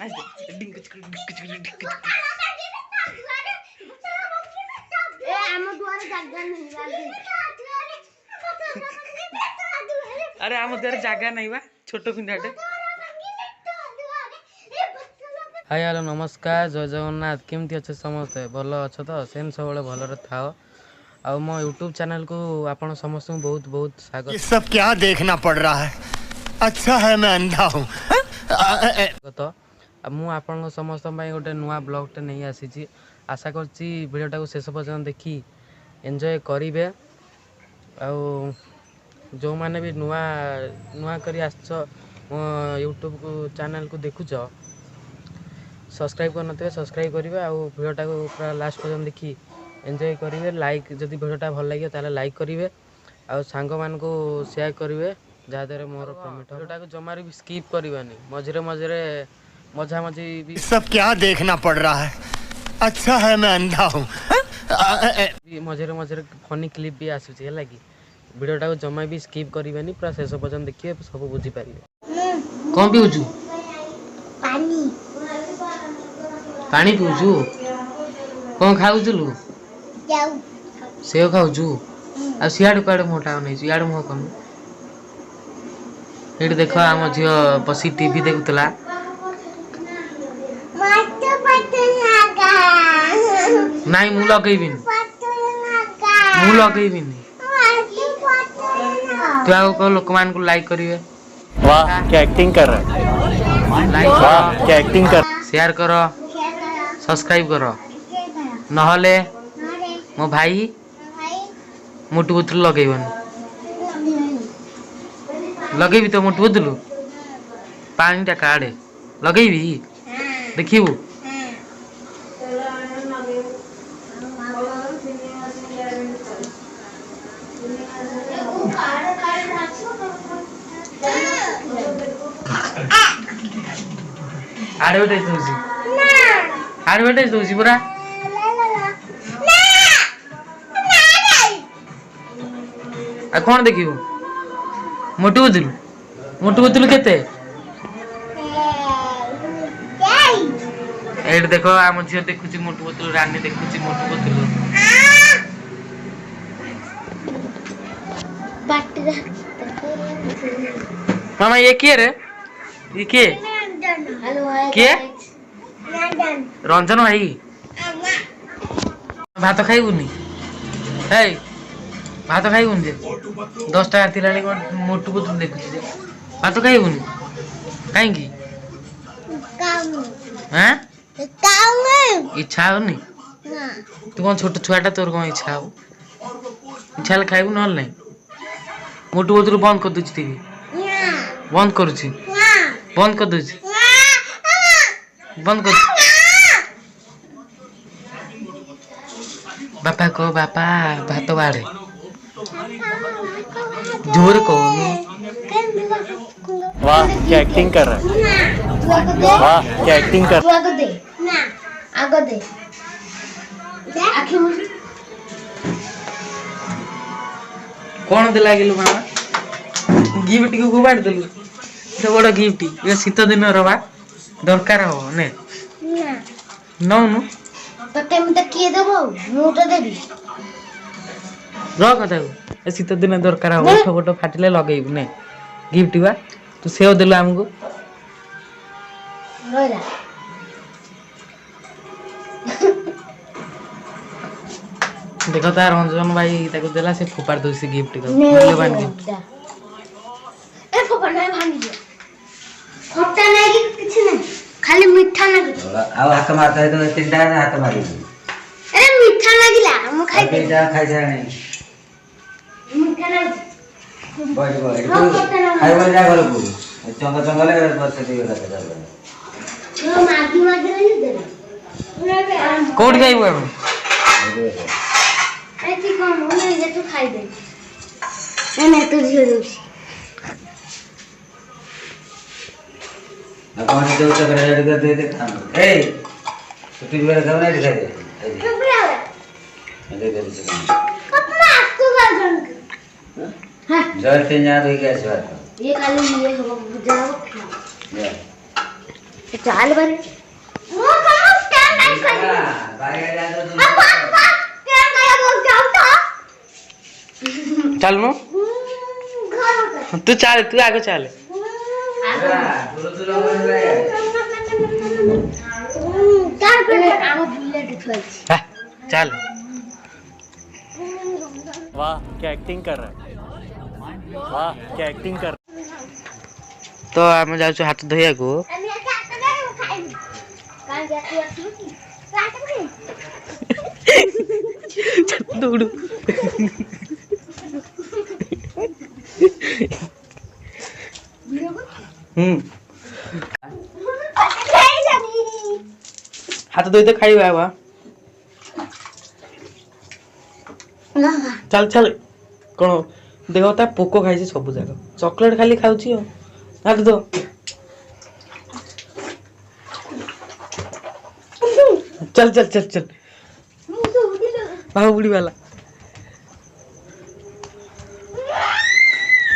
नाच दे डिंग चिक डिंग चिक डिंग ए हम द्वारा जागा नहीं लागे अरे आम द्वारा जागा नहीं बा छोट पिंडाटे हाय हेलो नमस्कार जय जगन्नाथ केमती अच्छे समस्ते भल अच्छ तो सेम सब भलरे थाओ आ मो यूट्यूब चैनल को आपण समस्त बहुत बहुत स्वागत। ये सब क्या देखना पड़ रहा है अच्छा है मैं अंधा हूँ मु आपण समस्त गोटे नुआ ब्लॉग टे नहीं आसी आशा करची वीडियोटा को शेष पर्यंत देखी एंजॉय करेंगे जो माने भी नुआ नुआ करी आस मो यूट्यूब को चैनल को देखुच सब्सक्राइब करनते सब्सक्राइब करेंगे आ वीडियोटा को पूरा लास्ट पर्यंत देखी एंजॉय करेंगे लाइक जदि वीडियोटा भल लगे ताले लाइक करेंगे आ सांग मान को शेयर करेंगे जहाँद्वारा मोर प्रमिट वीडियोटा को जमार भी स्किप करवानी मझे मझे मझा मझी भी सब क्या देखना पड़ रहा है अच्छा है मैं अंधा हूँ मझे मझे फनी क्लिप भी आसूची है कि वीडियोटा को जमा भी स्किप करवानी पूरा शेष पर्यंत देखिए सब बुझीपारे कौन पीऊचु पानी पानी पीऊचु कौन खाऊचु जाऊ सेव खाऊचु आ सियाड़ कुआड़े मोटा नहीं इयाड़ मुह कम ये देख आम झील बसी टीवी देखुला नाई मु लगेबी मु लगेबी तू आगे लोक मान को लाइक करिवे वाह क्या एक्टिंग कर रहा है लाइक वाह क्या एक्टिंग कर शेयर करो सब्सक्राइब करो नहले मो भाई मोटू बोतल लगेबन लगेबी तो मोटू बोतल पानी टा काढ़े लगेबी देखिबू एडवर्टाइज दोसी एडवर्टाइज दोसी पूरा आ कौन देखिबो मोटू बोतल केते एड देखो आम झील देखुची मोटू बोतल रानी देखुची मोटू बोतल मामा ये किए रे ये किए किए रंजन भाई भात खाइबुनी हे भात खाइबुनी 10 टाका थिलानी मोटू बोतल देखुची भात खाइबुनी काहेकी हैं इच्छा होनी तू कौन छोट छुआटा तोर कौन इच्छा हो इच्छा ले खाइबु नहल नहीं मोटू बोतल बंद कर दूची टीवी बंद करूची बंद कर दूची बंद कर बापा को बापा भात बाड़े जोर को वाह क्या एक्टिंग कर रहा है वाह क्या एक्टिंग कर आगो दे कौन दे लागिलु मामा गिफ्ट को गुबाड़ देलु से बड़ गिफ्ट ये शीत दिन रवा दरकार हो ने नौनु तो केम त किए देबो मु तो देबी रख थाउ ए शीत दिन दरकार हो फोटो फाटिले लगेइबु ने गिफ्ट बा तू सेव देलु हमको रोइला देखो तार रंजन भाई ताको देला से फोपार दोसी गिफ्ट को मूल्यवान गिफ्ट ए फोपार नहीं भांगी दियो खट्टा नहीं कुछ नहीं खाली मीठा ना कुछ आ हाथ मारता है तो तीनटा हाथ मारी अरे मीठा लागिला हम खाइ दे खाइ जा नहीं मीठा ना बड़ बड़ खाइ बोल जा घर को चंगा चंगा ले बस दे रहा था यो मागी मागी नहीं दे कोड खाइबो हम ऐसी कौन होने जे तू खाइ दे नहीं तू झियो दोसी अब कौन से उतर कर दे दे काम ए तो तू मेरे घर नहीं दिखाई दे दे दे कतना तू गाजन हां जर तीन यार हो गया बात ये खाली लिए हो जाओ चाल बरे वो कम स्टैंड बाइक कर बाहर जा तो अब स्टैंड गया बोल जाओ तो चल नो घर होता तू चल तू आगे चल दूर बोल रहे चाल पे आम बुलेट थोड़ी चल वाह क्या एक्टिंग कर रहा है वाह क्या एक्टिंग कर तो आम जाऊ हाथ धोया को আমি আজকে আটটা গাড়ি খাইনি কাল যাচ্ছি আসছি কি রাতে খাই দৌড়ু খাই যাবি हाथ धोते खाई बाबा না चल चल कौन देख ता पोको खाई सब जाक चॉकलेट खाली खाऊची हाथ धो चल चल चल चल बाबू बुढ़ी वाला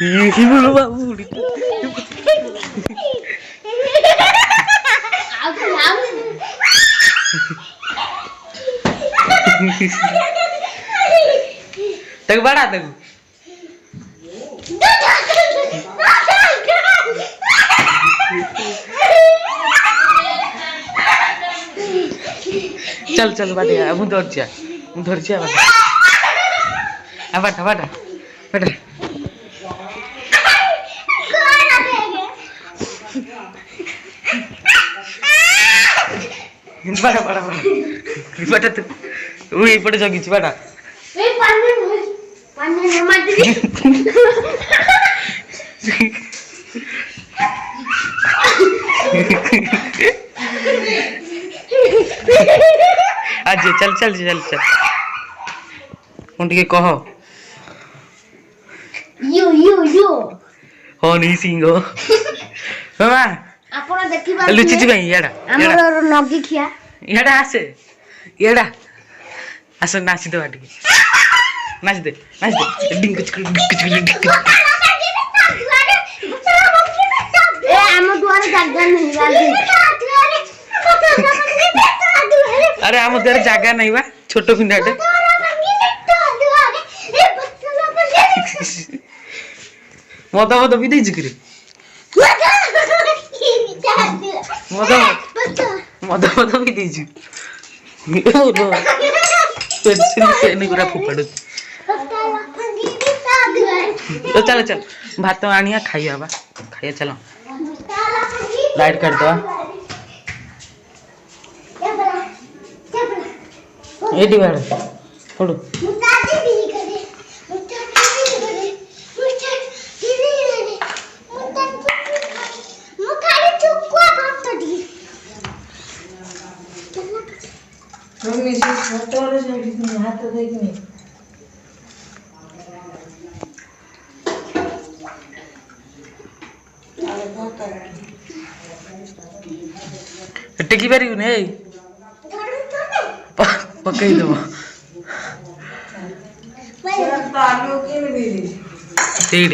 ये बोलो बाबू बुढ़ी तक बड़ा तक चल चल बाटे मु धरछिया बाटा बाटा बाटा बाटा बाटा बाटा तू उई पटे जगी बाटा पानी ने मार दी आज चल चल चल चल कौन टिके कह यू हो नहीं सिंगो मामा आपण देखि लुचि छि भाई याडा हमर नगी खिया याडा आसे याडा आसे नाची दो बाटी नाच दे डिंग कुछ ए हम द्वार जगह नहीं गाली अरे आम देर जागा नहीं बा छोटो पिंडाटे मद भी दे जिकरी मद भी दे जी पेन गुरा फुफाड़ू तो चल चल भात आनिया खाइया चलो लाइट काट दो ये डिवाइड फोड़ो टेकी पारि पकई दब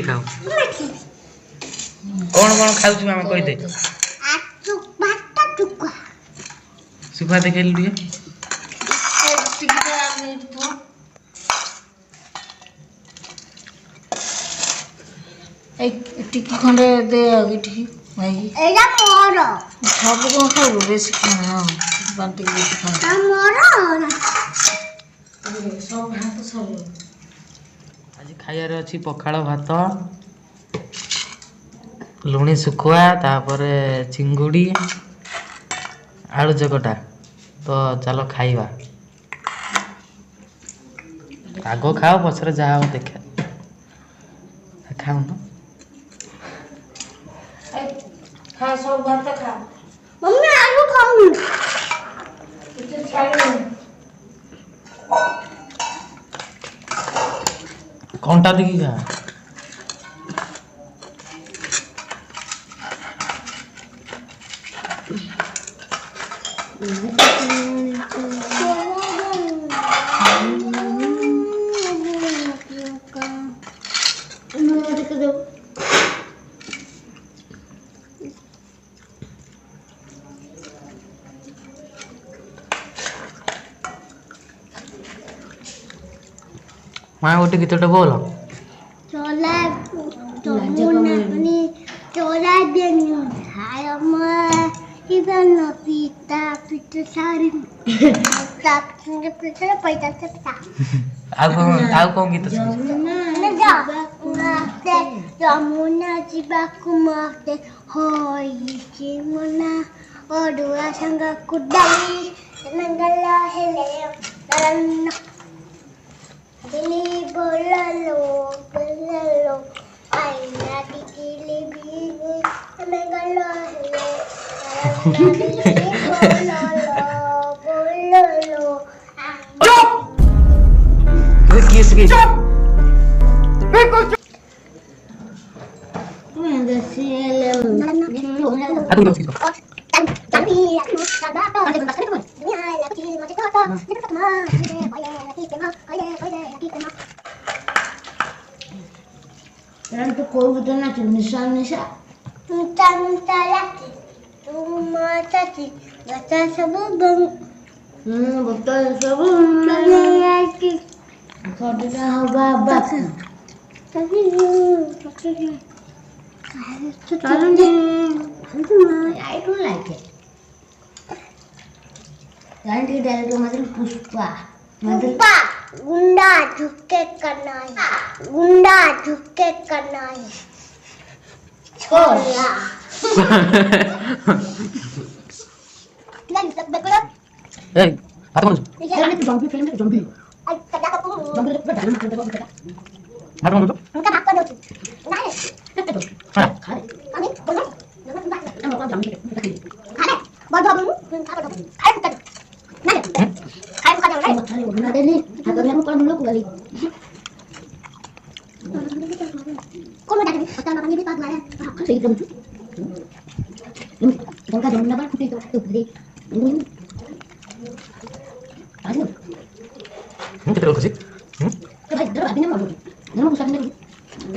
खाओ कौन कौन खाऊ मामा कही दे सुखा देखेलु टिकी खंडे दे आगे भाई एजा मोर सब कौन खाऊ बेसी हाँ बांटी बेसी खा मोर सब भात सब आज खाइबार अच्छी पखाड़ भात लुणी सुखुआ तापर चिंगुड़ी आलू चकटा तो चलो खाइबा आग खाओ पछरे जा देखा खाऊ न खा सब भात खा मम्मी आलू खाऊंगी कौनटा देखी खा ମା ଗୋଟେ ଗୀତଟେ ବୋଲ। ଚଲା ତମୁନାନି ଚଲା ଦେନି ହାୟମ ଇଦନ ପିତା ପିତ ସାରି ତାପରେ ପିତ ପଇତା ପିତା ଆଉ କଣ ଗୀତ ଶିଖିଛୁ? ଯମୁନା ଯିବାକୁ ମତେ ହୋଇଛି ମନା ଅଡୁଆ ସାଙ୍ଗକୁ ଡାଲି ନଙ୍ଗଲ ହେଲେ ଦିଲି ବୋଲଲୋ ଆଇନା ଟିକିଲି ବିନି ନଙ୍ଗଲ ହେଲେ ବୋଲଲୋ କିଏ ଶିଖେଇଛୁ? ତୁ କୋଉ ଗୀତ ନାଚୁ? ନିଶା ନିଶା ବୋତଲ ସବୁ ଖଟିଟା ହବା ବାକି I don't like it. Randy Dalton मतलब पुष्पा पुष्पा गुंडा झुके कनाई छोड़ला ए हाथ मारो। जंपी फिल्म जंपी कदा का पुरु जंपी पे डाल मार दे हाथ मारो। उनका भाग कर दो नहीं हां खाए कमी बोलो हम लोग जंपी खाने बहुत बहुत खा कर दो खाए कर दो नहीं खाए कर दो नहीं खाली बना दे नहीं अगर हम कौन लोग वाली कौन डाल पता ना पानी भी पास मारे सही जंपी जंका जंगला पर कुछ तो दे आज कितने लोग खुशी? तो भाई दर आदमी ने मारो ना कुछ करने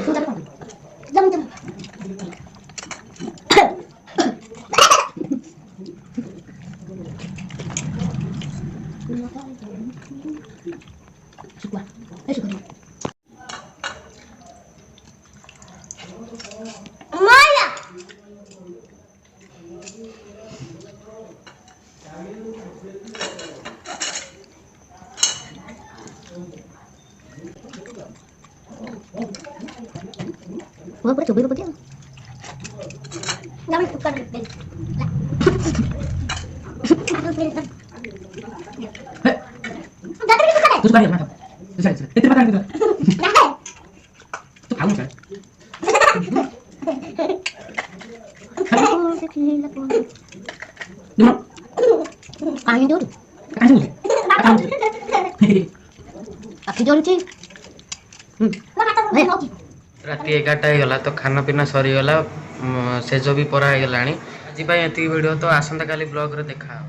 तो दर जम शुक्र शुक्र माया वो पर चुप हो नमन कर दे तू सुन ना चल इतने पता नहीं तो खाऊं चल नो कहीं दूर कहां से आपकी जोड़ी थी राति 11टा ହେଇଗଲା ତ ଖାନା ପିନା ସରିଗଲା ସେଜ ବି ପରା ହେଇଗଲାଣି ଆଜି ପାଇଁ ଏତିକି ଭିଡ଼ିଓ ତ ଆସନ୍ତା କାଲି ବ୍ଲଗ୍ରେ ଦେଖା ହେବ।